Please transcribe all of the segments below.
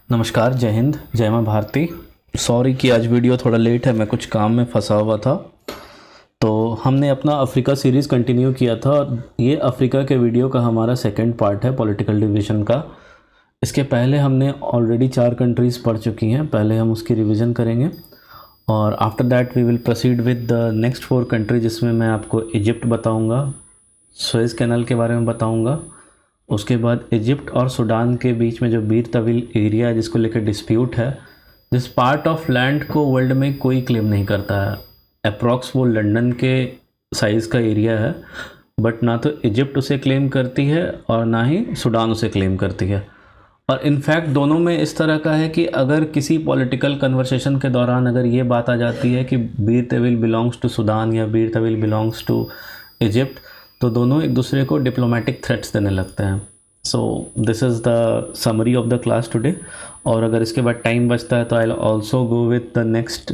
नमस्कार, जय हिंद, जय माँ भारती। सॉरी कि आज वीडियो थोड़ा लेट है, मैं कुछ काम में फंसा हुआ था। तो हमने अपना अफ्रीका सीरीज़ कंटिन्यू किया था और ये अफ्रीका के वीडियो का हमारा सेकंड पार्ट है पॉलिटिकल डिवीज़न का। इसके पहले हमने ऑलरेडी 4 कंट्रीज़ पढ़ चुकी हैं, पहले हम उसकी रिवीजन करेंगे और after that we will proceed with the next 4 country, जिसमें मैं आपको इजिप्ट बताऊँगा, सुएज़ कैनाल के बारे में बताऊँगा। उसके बाद इजिप्ट और सूडान के बीच में जो बीर तवील एरिया है जिसको लेकर डिस्प्यूट है, जिस पार्ट ऑफ लैंड को वर्ल्ड में कोई क्लेम नहीं करता है। अप्रॉक्स वो लंदन के साइज़ का एरिया है, बट ना तो इजिप्ट उसे क्लेम करती है और ना ही सूडान उसे क्लेम करती है। और इनफैक्ट दोनों में इस तरह का है कि अगर किसी पॉलिटिकल कन्वर्सेशन के दौरान अगर ये बात आ जाती है कि बीर तवील बिलोंग्स टू सूडान या बीर तवील बिलोंग्स टू इजिप्ट, तो दोनों एक दूसरे को डिप्लोमेटिक थ्रेट्स देने लगते हैं। So this is the summary of the class today. और अगर इसके बाद टाइम बचता है तो I also go with the next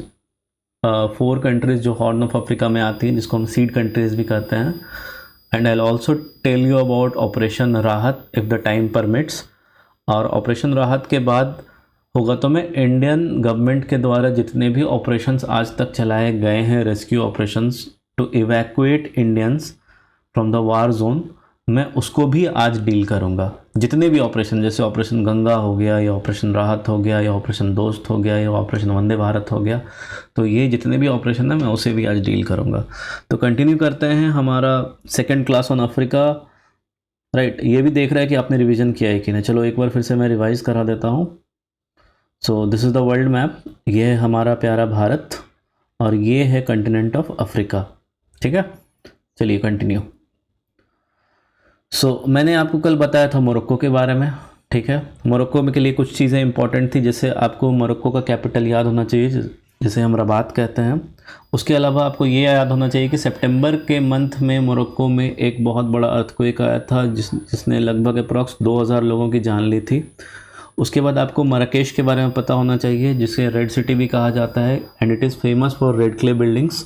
4 countries जो हॉर्न ऑफ अफ्रीका में आती हैं, जिसको हम सीड कंट्रीज़ भी कहते हैं। And I also tell you about operation Rahat if the time permits. और ऑपरेशन राहत के बाद होगा तो मैं इंडियन गवर्नमेंट के द्वारा जितने भी ऑपरेशंस आज तक चलाए गए हैं, rescue operations to evacuate Indians from the war zone, मैं उसको भी आज डील करूँगा। जितने भी ऑपरेशन, जैसे ऑपरेशन गंगा हो गया या ऑपरेशन राहत हो गया या ऑपरेशन दोस्त हो गया या ऑपरेशन वंदे भारत हो गया, तो ये जितने भी ऑपरेशन है मैं उसे भी आज डील करूँगा। तो कंटिन्यू करते हैं हमारा second class on Africa. Right, ये भी देख रहा है कि आपने रिवीजन किया है कि नहीं। चलो एक बार फिर से मैं रिवाइज़ करा देता हूँ। So this is the world map, ये है हमारा प्यारा भारत और ये है कंटिनेंट ऑफ अफ्रीका। ठीक है, चलिए कंटिन्यू। मैंने आपको कल बताया था मोरक्को के बारे में। ठीक है, मोरक्को में के लिए कुछ चीज़ें इंपॉर्टेंट थी, जैसे आपको मोरक्को का कैपिटल याद होना चाहिए, जिसे हम रबात कहते हैं। उसके अलावा आपको ये याद होना चाहिए कि सितंबर के मंथ में मोरक्को में एक बहुत बड़ा अर्थक्वेक आया था जिसने लगभग अप्रॉक्स 2000 लोगों की जान ली थी। उसके बाद आपको मराकेश के बारे में पता होना चाहिए, जिसे रेड सिटी भी कहा जाता है and it is famous for red clay buildings.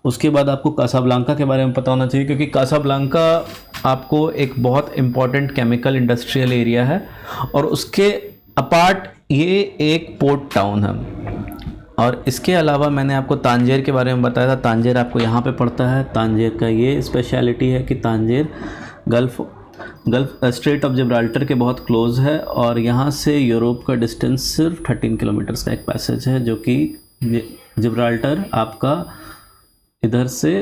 उसके बाद आपको कासाब्लांका के बारे में पता होना चाहिए, क्योंकि कासाब्लांका आपको एक बहुत इम्पॉर्टेंट केमिकल इंडस्ट्रियल एरिया है और उसके अपार्ट ये एक पोर्ट टाउन है। और इसके अलावा मैंने आपको तांजेर के बारे में बताया था, तांजेर आपको यहाँ पे पड़ता है। तांजेर का ये स्पेशलिटी है कि तांजेर गल्फ़ स्ट्रेट ऑफ जिब्राल्टर के बहुत क्लोज़ है और यहाँ से यूरोप का डिस्टेंस सिर्फ 13 किलोमीटर्स का एक पैसेज है, जो कि जिब्राल्टर आपका इधर से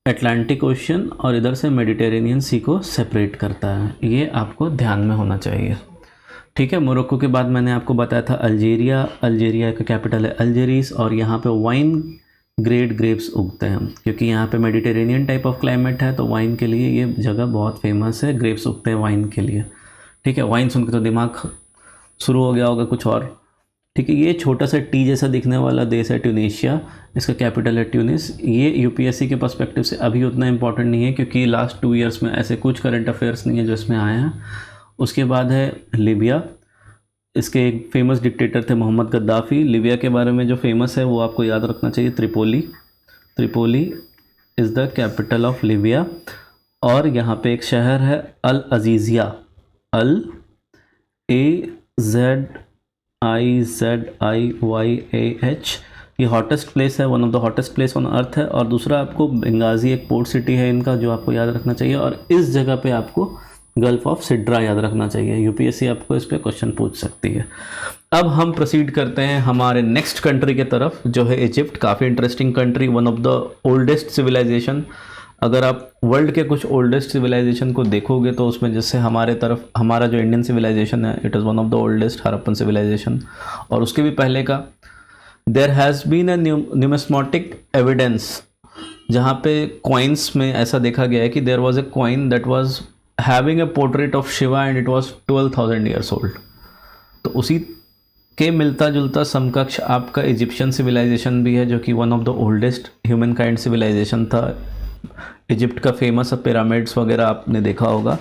अटलांटिक ओशन और इधर से मेडिटेरेनियन सी को सेपरेट करता है। ये आपको ध्यान में होना चाहिए। ठीक है, मोरक्को के बाद मैंने आपको बताया था अल्जीरिया। अल्जीरिया का कैपिटल है अल्जेरिस और यहाँ पे वाइन ग्रेड ग्रेप्स उगते हैं, क्योंकि यहाँ पे मेडिटेरेनियन टाइप ऑफ क्लाइमेट है, तो वाइन के लिए ये जगह बहुत फेमस है। ग्रेप्स उगते हैं वाइन के लिए। ठीक है, वाइन सुन के तो दिमाग शुरू हो गया होगा कुछ और। ठीक है, ये छोटा सा टी जैसा दिखने वाला देश है ट्यूनीशिया, इसका कैपिटल है ट्यूनिस। ये यूपीएससी के पर्सपेक्टिव से अभी उतना इंपॉर्टेंट नहीं है, क्योंकि लास्ट 2 ईयर्स में ऐसे कुछ करंट अफेयर्स नहीं है जो इसमें आए हैं। उसके बाद है लीबिया, इसके एक फेमस डिक्टेटर थे मोहम्मद गद्दाफ़ी। लीबिया के बारे में जो फेमस है वो आपको याद रखना चाहिए, Tripoli. Tripoli is the capital of Libya. और यहाँ पे एक शहर है अल अजीज़िया, AZIYAH। ये हॉटेस्ट प्लेस है, one of the hottest place on earth है। और दूसरा आपको बेंगाजी एक पोर्ट सिटी है इनका, जो आपको याद रखना चाहिए। और इस जगह पे आपको गल्फ़ ऑफ सिड्रा याद रखना चाहिए। यूपीएससी आपको इस पर क्वेश्चन पूछ सकती है। अब हम प्रोसीड करते हैं हमारे नेक्स्ट कंट्री के तरफ, जो है इजिप्ट। काफ़ी interesting country, one of the oldest civilisation. अगर आप वर्ल्ड के कुछ ओल्डेस्ट सिविलाइजेशन को देखोगे तो उसमें जैसे हमारे तरफ हमारा जो इंडियन सिविलाइजेशन है, it is one of the oldest, Harappan civilisation. और उसके भी पहले का there has been a numismatic evidence, जहाँ पे कॉइन्स में ऐसा देखा गया है कि there was a coin that was having a portrait of Shiva and it was 12,000 years old. तो उसी के मिलता जुलता समकक्ष आपका इजिप्शियन सिविलाइजेशन भी है, जो कि one of the oldest human kind civilisation था। इजिप्ट का फेमस पिरामिड्स वगैरह आपने देखा होगा।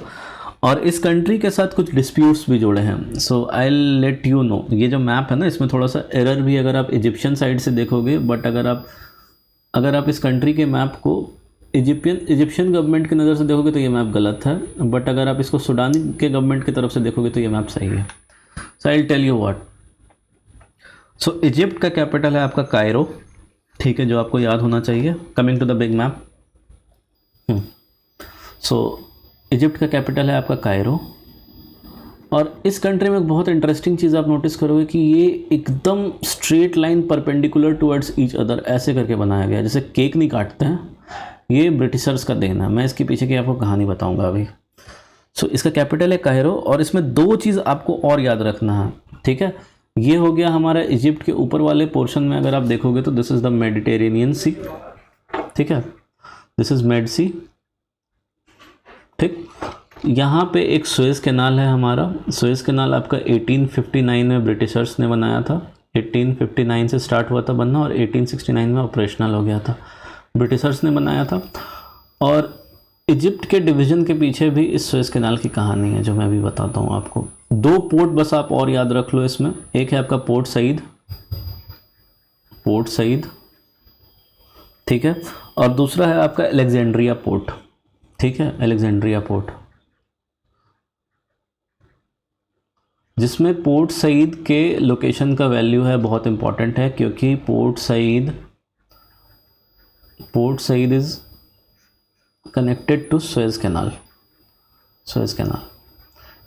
और इस कंट्री के साथ कुछ डिस्प्यूट्स भी जुड़े हैं। सो आई लेट यू नो, ये जो मैप है ना, इसमें थोड़ा सा एरर भी अगर आप इजिप्शियन साइड से देखोगे, बट अगर आप इस कंट्री के मैप को इजिप्शियन गवर्नमेंट की नज़र से देखोगे तो ये मैप गलत है, बट अगर आप इसको सूडान के गवर्नमेंट की तरफ से देखोगे तो ये मैप सही है। So I will tell you what. So Egypt का कैपिटल है आपका कायरो, ठीक है, जो आपको याद होना चाहिए। Coming to the big map, so Egypt का कैपिटल है आपका कायरो। और इस कंट्री में एक बहुत इंटरेस्टिंग चीज़ आप नोटिस करोगे कि ये एकदम straight line perpendicular towards each other ऐसे करके बनाया गया, जैसे केक नहीं काटते हैं। ये ब्रिटिशर्स का देना है, मैं इसके पीछे की आपको कहानी बताऊंगा अभी। सो इसका कैपिटल है कायरो, और इसमें दो चीज़ आपको और याद रखना है, ठीक है। ये हो गया हमारा इजिप्ट के ऊपर वाले पोर्शन में, अगर आप देखोगे तो दिस इज़ द मेडिटेरेनियन सी, ठीक है, दिस इज़ मेड सी, ठीक। यहाँ पे एक सुएज कैनाल है हमारा। सुएज कैनाल आपका 1859 में ब्रिटिशर्स ने बनाया था। 1859 से स्टार्ट हुआ था बनना और 1869 में ऑपरेशनल हो गया था, ब्रिटिशर्स ने बनाया था। और इजिप्ट के डिवीज़न के पीछे भी इस सुएज कैनाल की कहानी है, जो मैं अभी बताता हूँ आपको। दो पोर्ट बस आप और याद रख लो इसमें, एक है आपका पोर्ट सईद, पोर्ट सईद, ठीक है, और दूसरा है आपका अलेक्जेंड्रिया पोर्ट, ठीक है, अलेक्जेंड्रिया पोर्ट, जिसमें पोर्ट सईद के लोकेशन का वैल्यू है बहुत इंपॉर्टेंट है, क्योंकि port Said is connected to Suez canal. Suez canal,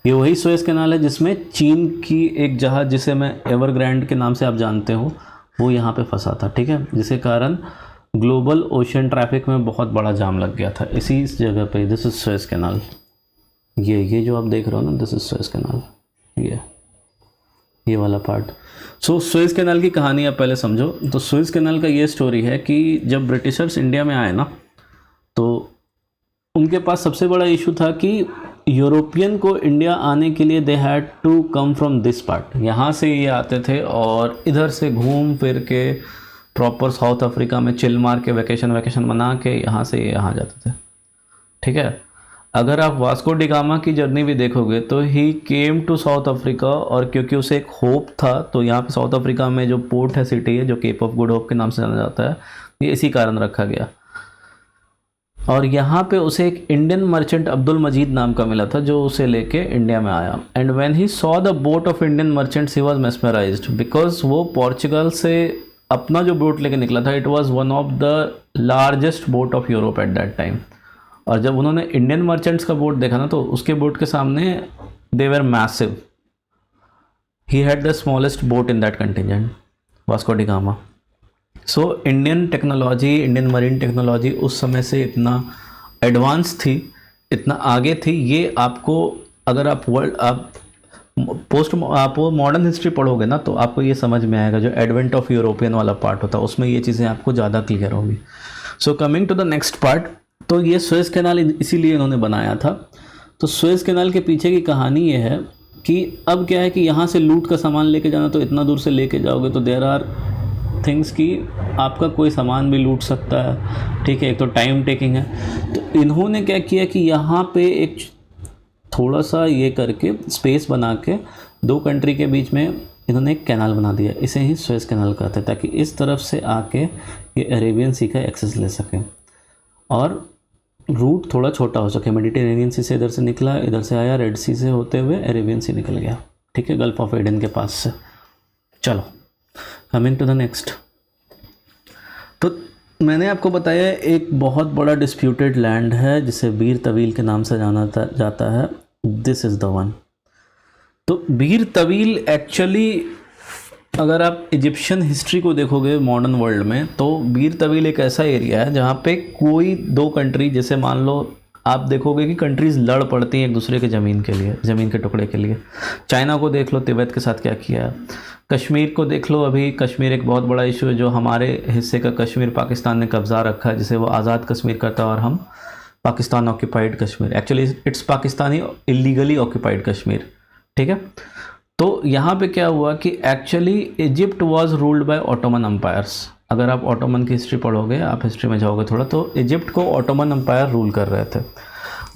ये वही सुएज कैनाल है जिसमें चीन की एक जहाज़, जिसे मैं एवरग्रैंड के नाम से आप जानते हो, वो यहाँ पे फंसा था, ठीक है, जिसके कारण ग्लोबल ओशन ट्रैफिक में बहुत बड़ा जाम लग गया था इसी जगह पे। दिस इज़ सुएज कैनाल, ये जो आप देख रहे हो ना, दिस इज़ सुएज कैनाल, ये वाला पार्ट। सो सुएज कैनाल की कहानी आप पहले समझो। तो सुएज कैनाल का ये स्टोरी है कि जब ब्रिटिशर्स इंडिया में आए ना, तो उनके पास सबसे बड़ा इशू था कि यूरोपियन को इंडिया आने के लिए they had to come from this part. यहाँ से ये आते थे और इधर से घूम फिर के प्रॉपर साउथ अफ्रीका में चिल मार के वैकेशन बना के यहाँ से यहाँ जाते थे, ठीक है। अगर आप वास्को डी गामा की जर्नी भी देखोगे तो ही केम टू साउथ अफ्रीका, और क्योंकि उसे एक होप था, तो यहाँ पे साउथ अफ्रीका में जो पोर्ट है, सिटी है, जो केप ऑफ गुड होप के नाम से जाना जाता है, ये इसी कारण रखा गया। और यहाँ पे उसे एक इंडियन मर्चेंट अब्दुल मजीद नाम का मिला था, जो उसे लेके इंडिया में आया। And when he saw the boat of Indian merchants he was mesmerised, because वो पोर्चुगल से अपना जो बोट लेके निकला था, it was one of the largest boat of Europe at that time. और जब उन्होंने इंडियन मर्चेंट्स का बोट देखा ना, तो उसके बोट के सामने they were massive. He had the smallest boat in that contingent, Vasco da Gama. So Indian technology, Indian marine technology उस समय से इतना एडवांस थी, इतना आगे थी। ये आपको, अगर आप आप मॉडर्न हिस्ट्री पढ़ोगे ना, तो आपको ये समझ में आएगा। जो एडवेंट ऑफ यूरोपियन वाला पार्ट होता है, उसमें ये चीज़ें आपको ज़्यादा क्लियर होगी। So coming to the next part, तो ये सुएज कैनाल इसीलिए इन्होंने बनाया था। तो सुएज कैनाल के पीछे की कहानी ये है कि अब क्या है कि यहाँ से लूट का सामान लेके जाना, तो इतना दूर से लेके जाओगे तो देयर आर थिंग्स कि आपका कोई सामान भी लूट सकता है, ठीक है, एक तो टाइम टेकिंग है। तो इन्होंने क्या किया कि यहाँ पे एक थोड़ा सा ये करके स्पेस बना के दो कंट्री के बीच में इन्होंने एक कैनाल बना दिया, इसे ही सुएज कैनाल कहते हैं, ताकि इस तरफ से आके ये अरेबियन सी का एक्सेस ले सकें और रूट थोड़ा छोटा हो सके। मेडिटेरेनियन सी से इधर से निकला, इधर से आया, रेड सी से होते हुए अरेबियन सी निकल गया, ठीक है, गल्फ ऑफ एडन के पास से। चलो कमिंग टू द नेक्स्ट, तो मैंने आपको बताया एक बहुत बड़ा डिस्प्यूटेड लैंड है जिसे बीर तवील के नाम से जाना जाता है। This is the one. तो बीर तवील एक्चुअली, अगर आप इजिप्शियन हिस्ट्री को देखोगे मॉडर्न वर्ल्ड में, तो बीर तवील एक ऐसा एरिया है जहाँ पे कोई दो कंट्री, जैसे मान लो आप देखोगे कि कंट्रीज़ लड़ पड़ती हैं एक दूसरे के ज़मीन के लिए, ज़मीन के टुकड़े के लिए। चाइना को देख लो, तिब्बत के साथ क्या किया है। कश्मीर को देख लो, अभी कश्मीर एक बहुत बड़ा इशू है, जो हमारे हिस्से का कश्मीर पाकिस्तान ने कब्ज़ा रखा है, जिसे वो आज़ाद कश्मीर कहता है और हम Pakistan occupied Kashmir. Actually it's Pakistani illegally occupied Kashmir, ठीक है। तो यहाँ पे क्या हुआ कि actually Egypt was ruled by Ottoman empires. अगर आप ऑटोमन की हिस्ट्री पढ़ोगे, आप हिस्ट्री में जाओगे थोड़ा, तो इजिप्ट को ऑटोमन एम्पायर रूल कर रहे थे।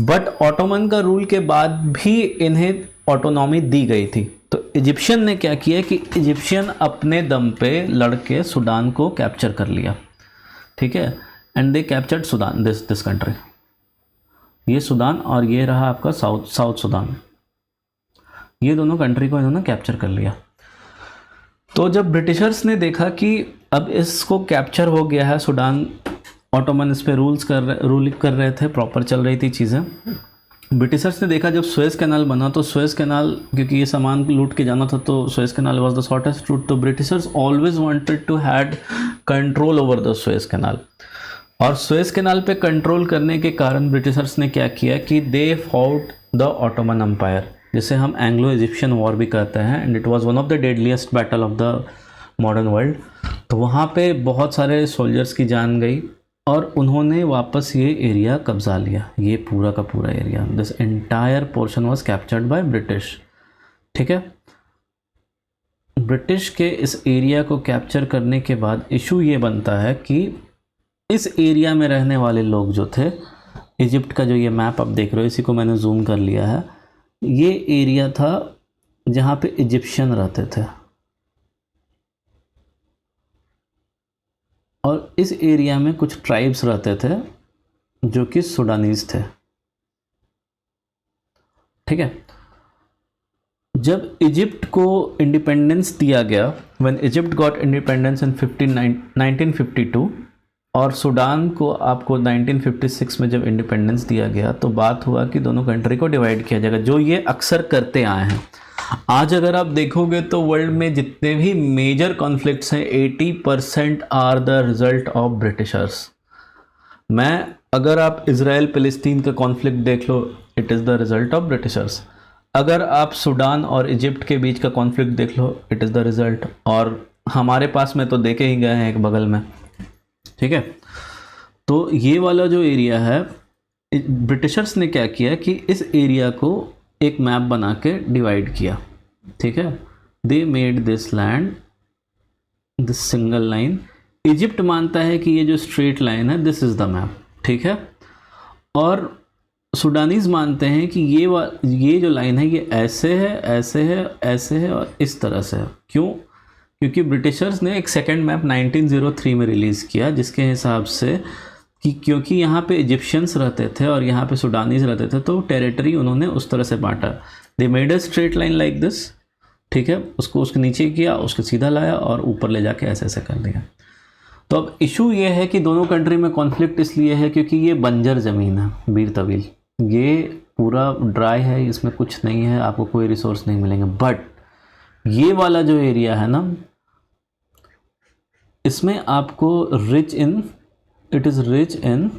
बट ऑटोमन का रूल के बाद भी इन्हें ऑटोनॉमी दी गई थी। तो इजिप्शियन ने क्या किया कि इजिप्शियन अपने दम पे लड़के सूडान को कैप्चर कर लिया, ठीक है, and they captured Sudan, this country. ये सूडान और ये रहा आपका साउथ सूडान, ये दोनों कंट्री को इन्होंने कैप्चर कर लिया। तो जब ब्रिटिशर्स ने देखा कि अब इसको कैप्चर हो गया है, सूडान, ऑटोमन इस पे रूल कर रहे थे, प्रॉपर चल रही थी चीज़ें। ब्रिटिशर्स ने देखा जब सुएज़ कैनाल बना, तो सुएज़ कैनाल, क्योंकि ये सामान लूट के जाना था, तो Suez canal was the shortest route, तो Britishers always wanted to had control over the Suez canal. और सुएज़ कैनाल पे कंट्रोल करने के कारण ब्रिटिशर्स ने क्या किया कि they fought the Ottoman empire, जिसे हम एंग्लो इजिप्शियन वॉर भी कहते हैं, and it was one of the deadliest battle of the modern world. तो वहाँ पे बहुत सारे सोल्जर्स की जान गई और उन्होंने वापस ये एरिया कब्जा लिया, ये पूरा का पूरा area. This entire portion was captured by British. ठीक है, ब्रिटिश के इस एरिया को कैप्चर करने के बाद इशू ये बनता है कि इस एरिया में रहने वाले लोग जो थे, इजिप्ट का जो ये मैप आप देख रहे हो, इसी को मैंने जूम कर लिया है, ये एरिया था जहाँ पे इजिप्शियन रहते थे, और इस एरिया में कुछ ट्राइब्स रहते थे जो कि सूडानीज थे। ठीक है, जब इजिप्ट को इंडिपेंडेंस दिया गया, when Egypt got independence in 1952, और सूडान को आपको 1956 में जब इंडिपेंडेंस दिया गया, तो बात हुआ कि दोनों कंट्री को डिवाइड किया जाएगा, जो ये अक्सर करते आए हैं। आज अगर आप देखोगे तो वर्ल्ड में जितने भी मेजर कॉन्फ्लिक्ट्स हैं, 80% are the result of Britishers. अगर आप इजराइल फिलिस्तीन का कॉन्फ्लिक्ट देख लो, it is the result of Britishers. अगर आप सूडान और इजिप्ट के बीच का कॉन्फ्लिक्ट देख लो, इट इज़ द रिजल्ट। और हमारे पास में तो देखे ही गए हैं एक बगल में। ठीक है, तो ये वाला जो एरिया है, ब्रिटिशर्स ने क्या किया कि इस एरिया को एक मैप बना के डिवाइड किया। ठीक है, they made this land this single line. Egypt मानता है कि ये जो स्ट्रेट लाइन है, दिस इज़ द मैप। ठीक है, और सूडानीज मानते हैं कि ये जो लाइन है, ये ऐसे है, ऐसे है, ऐसे है और इस तरह से है। क्यों? क्योंकि ब्रिटिशर्स ने एक सेकंड मैप 1903 में रिलीज़ किया, जिसके हिसाब से कि क्योंकि यहाँ पे इजिप्शियंस रहते थे और यहाँ पे सूडानीज रहते थे, तो टेरिटरी उन्होंने उस तरह से बांटा। They made a straight line like this. ठीक है, उसको उसके नीचे किया, उसको सीधा लाया और ऊपर ले जाके ऐसे ऐसे कर दिया। तो अब इशू ये है कि दोनों कंट्री में कॉन्फ्लिक्ट इसलिए है क्योंकि ये बंजर ज़मीन है, बीर तवील, ये पूरा ड्राई है, इसमें कुछ नहीं है, आपको कोई रिसोर्स नहीं मिलेंगे। बट ये वाला जो एरिया है ना, इसमें आपको it is rich in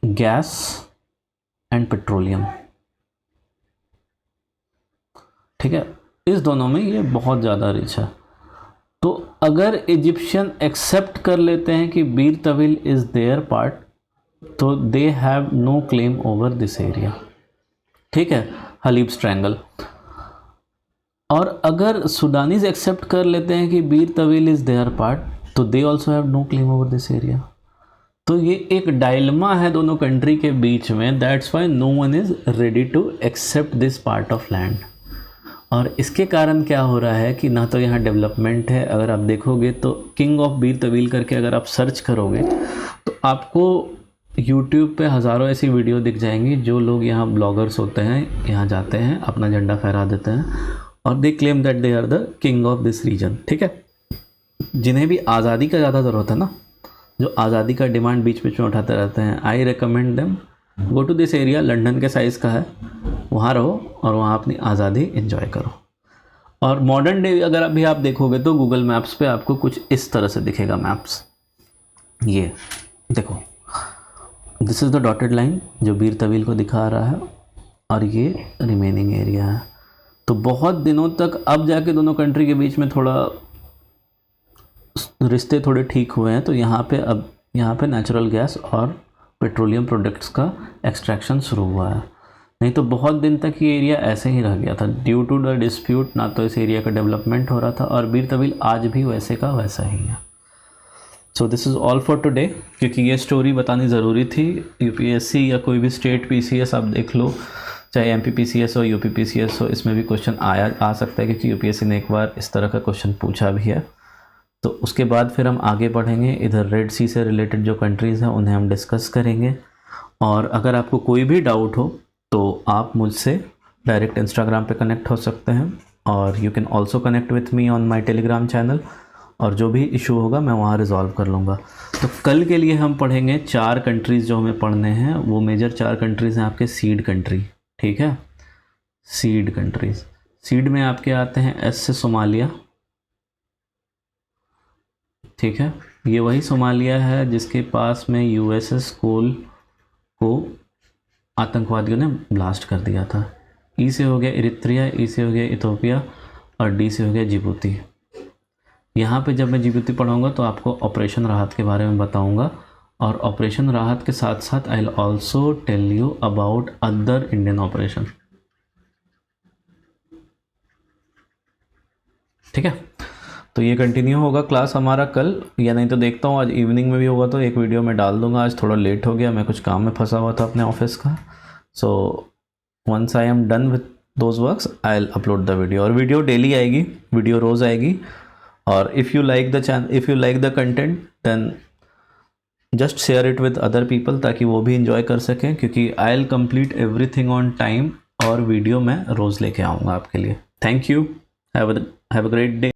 gas and petroleum. ठीक है, इस दोनों में ये बहुत ज़्यादा रिच है। तो अगर इजिप्शियन एक्सेप्ट कर लेते हैं कि बीर तवील इज़ देयर पार्ट, तो they have no claim over this area. ठीक है, हलीब्स ट्रायंगल। और अगर सूडानीज एक्सेप्ट कर लेते हैं कि बीर तवील इज़ देयर पार्ट, तो they also have no claim over this area. तो ये एक डायलमा है दोनों कंट्री के बीच में। That's why no one is ready to accept this part of land. और इसके कारण क्या हो रहा है कि ना तो यहाँ डेवलपमेंट है। अगर आप देखोगे तो किंग ऑफ बीर तवील करके अगर आप सर्च करोगे तो आपको यूट्यूब पे हज़ारों ऐसी वीडियो दिख जाएंगी। जो लोग यहाँ ब्लॉगर्स होते हैं, यहाँ जाते हैं, अपना झंडा फहरा देते हैं और they claim that they are the king of this region. ठीक है, जिन्हें भी आज़ादी का ज़्यादा ज़रूरत है ना, जो आज़ादी का डिमांड बीच बीच में उठाते रहते हैं, I recommend them go to this area. London के साइज़ का है, वहाँ रहो और वहाँ अपनी आज़ादी एंजॉय करो। और मॉडर्न डे अगर अभी आप देखोगे तो गूगल मैप्स पे आपको कुछ इस तरह से दिखेगा मैप्स। ये देखो, this is the dotted line जो बीर तवील को दिखा रहा है और ये रिमेनिंग एरिया है। तो बहुत दिनों तक अब जाके दोनों कंट्री के बीच में थोड़ा रिश्ते थोड़े ठीक हुए हैं। तो यहाँ पे नेचुरल गैस और पेट्रोलियम प्रोडक्ट्स का एक्सट्रैक्शन शुरू हुआ है। नहीं तो बहुत दिन तक ये एरिया ऐसे ही रह गया था ड्यू टू द डिस्प्यूट। ना तो इस एरिया का डेवलपमेंट हो रहा था और बीर तवील आज भी वैसे का वैसा ही है। So this is all for today, क्योंकि ये स्टोरी बतानी ज़रूरी थी। यूपीएससी या कोई भी स्टेट पीसीएस आप देख लो, चाहे एमपीपीसीएस हो, यूपीपीसीएस हो, इसमें भी क्वेश्चन आ सकता है क्योंकि यूपीएससी ने एक बार इस तरह का क्वेश्चन पूछा भी है। तो उसके बाद फिर हम आगे बढ़ेंगे, इधर रेड सी से रिलेटेड जो कंट्रीज़ हैं उन्हें हम डिस्कस करेंगे। और अगर आपको कोई भी डाउट हो तो आप मुझसे डायरेक्ट इंस्टाग्राम पे कनेक्ट हो सकते हैं। और you can also connect with me on my Telegram channel, और जो भी इशू होगा मैं वहाँ रिजॉल्व कर लूँगा। तो कल के लिए हम पढ़ेंगे 4 कंट्रीज़ जो हमें पढ़ने हैं, वो मेजर 4 कंट्रीज़ हैं आपके सीड कंट्री, ठीक है। सीड कंट्रीज़, सीड में आपके आते हैं एस से सोमालिया, ठीक है। ये वही सोमालिया है जिसके पास में यूएसएस कोल को आतंकवादियों ने ब्लास्ट कर दिया था। ई से हो गया इरित्रिया, ई से हो गया इथोपिया, और डी से हो गया जिबूती। यहाँ पे जब मैं जिबूती पढ़ाऊँगा तो आपको ऑपरेशन राहत के बारे में बताऊँगा, और ऑपरेशन राहत के साथ साथ I will also tell you about other Indian operation, ठीक है। तो ये कंटिन्यू होगा क्लास हमारा कल, या नहीं तो देखता हूँ आज इवनिंग में भी होगा तो एक वीडियो में डाल दूँगा। आज थोड़ा लेट हो गया, मैं कुछ काम में फंसा हुआ था अपने ऑफिस का। So once I am done with those works I will upload the video, और वीडियो डेली आएगी, वीडियो रोज़ आएगी। और if you like the channel, if you like the content, then just share it with other people ताकि वो भी enjoy कर सकें, क्योंकि I will complete everything on time, और वीडियो मैं रोज़ लेके आऊँगा आपके लिए। Thank you, have a great day.